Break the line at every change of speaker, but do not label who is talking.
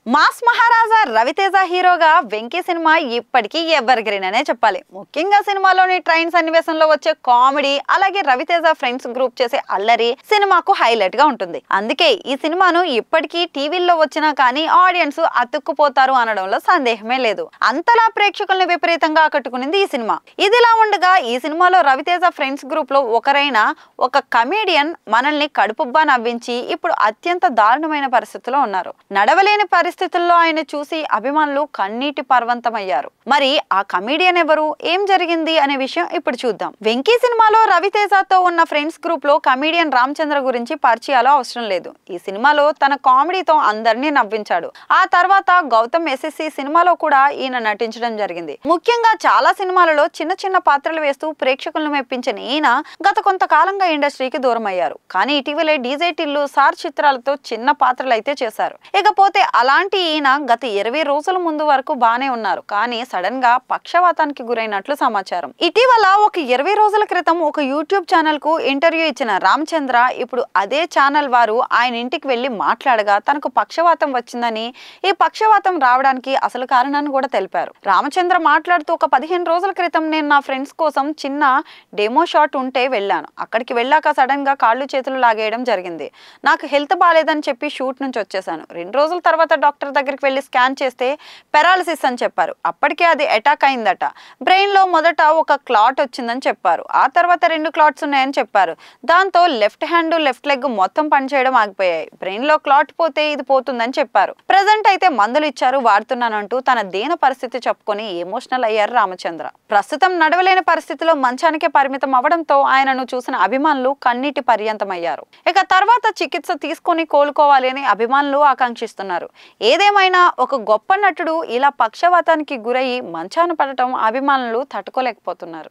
Mass మహారాజా రవితేజ హీరోగా Venky cinema ఇప్పటికీ ever green అనే చెప్పాలి. ముఖ్యంగా సినిమాలోని ట్రైన్ సన్నివేశంలో వచ్చే కామెడీ, అలాగే రవితేజ ఫ్రెండ్స్ గ్రూప్ చేసే అల్లరి సినిమాకు హైలైట్ గా ఉంటుంది. అందుకే ఈ సినిమాను ఇప్పటికీ టీవీల్లో వచ్చినా కానీ ఆడియన్స్ అతుక్కుపోతారు అనడంలో సందేహమే లేదు. అంతలా ప్రేక్షకుల్ని విపరీతంగా ఆకట్టుకునింది ఈ సినిమా. ఇదిలా ఉండగా ఈ సినిమాలో రవితేజ ఫ్రెండ్స్ గ్రూప్ లో ఒక కమేడియన్ మనల్ని కడుపుబ్బా నవ్వించి ఇప్పుడు అత్యంత దారుణమైన పరిస్థితిలో ఉన్నారు. నడవలేని పరిస్థితుల్లో ఆయన చూసి అభిమానులు కన్నీటి పర్వంతమయ్యారు. మరి ఆ కమేడియన్ ఎవరు, ఏం జరిగింది అనే విషయం ఇప్పుడు చూద్దాం. వెంకీ సినిమాలో రవితేజతో ఉన్న ఫ్రెండ్స్ గ్రూప్ లో కమేడియన్ రామచంద్ర గురించి పరిచయాలు అవసరం లేదు. ఈ సినిమాలో తన కామెడీతో అందరినీ నవ్వించాడు. ఆ తర్వాత గౌతమ్ ఎస్ఎస్సి సినిమాలో కూడా ఈయన నటించడం జరిగింది. ముఖ్యంగా చాలా సినిమాలలో చిన్న చిన్న పాత్రలు వేస్తూ ప్రేక్షకులను మెప్పించిన ఈయన గత కొంతకాలంగా ఇండస్ట్రీకి దూరం అయ్యారు. కానీ ఇటీవలే డీజే టిల్లు, సార్ చిత్రాలతో చిన్న పాత్రలు అయితే చేశారు. ఇకపోతే అలాంటి ఈయన గత 20 రోజుల ముందు వరకు బానే ఉన్నారు. కానీ సడన్ గా పక్షవాతానికి గురైనట్లు సమాచారం. ఇటీవల ఒక 20 రోజుల క్రితం ఒక యూట్యూబ్ ఛానల్ కు ఇంటర్వ్యూ ఇచ్చిన రామచంద్ర ఇప్పుడు అదే ఛానల్ వారు ఆయన ఇంటికి వెళ్లి మాట్లాడగా తనకు పక్షవాతం వచ్చిందని, ఈ పక్షవాతం రావడానికి అసలు కారణాన్ని కూడా తెలిపారు. రామచంద్ర మాట్లాడుతూ, ఒక 15 రోజుల క్రితం నేను నా ఫ్రెండ్స్ కోసం చిన్న డెమో షాట్ ఉంటే వెళ్ళాను. అక్కడికి వెళ్ళాక సడన్ గా కాళ్ళు చేతులు లాగేయడం జరిగింది. నాకు హెల్త్ బాలేదని చెప్పి షూట్ నుంచి వచ్చేసాను. 2 రోజుల తర్వాత డాక్టర్ దగ్గరికి వెళ్ళి స్కాన్ చేస్తే పెరాలసిస్ అని చెప్పారు. అప్పటికే అది అటాక్ అయిందట. బ్రెయిన్ లో మొదట ఒక క్లాట్ వచ్చిందని చెప్పారు. ఆ తర్వాత 2 క్లాట్స్ ఉన్నాయని చెప్పారు. దాంతో లెఫ్ట్ హ్యాండ్, లెఫ్ట్ లెగ్ మొత్తం పనిచేయడం ఆగిపోయాయి. బ్రెయిన్ లో క్లాట్ పోతే ఇది పోతుందని చెప్పారు. ప్రెజెంట్ అయితే మందులు ఇచ్చారు, వాడుతున్నానంటూ తన దీన పరిస్థితి చెప్పుకొని ఎమోషనల్ అయ్యారు రామచంద్ర. ప్రస్తుతం నడవలేని పరిస్థితిలో మంచానికే పరిమితం అవడంతో ఆయనను చూసిన అభిమానులు కన్నీటి పర్యంతమయ్యారు. ఇక తర్వాత చికిత్స తీసుకొని కోలుకోవాలి అని అభిమానులు ఆకాంక్షిస్తున్నారు. ఏదేమైనా ఒక గొప్ప నటుడు ఇలా పక్షవాతానికి గురయ్యి మంచాన పడటం అభిమానులు తట్టుకోలేకపోతున్నారు.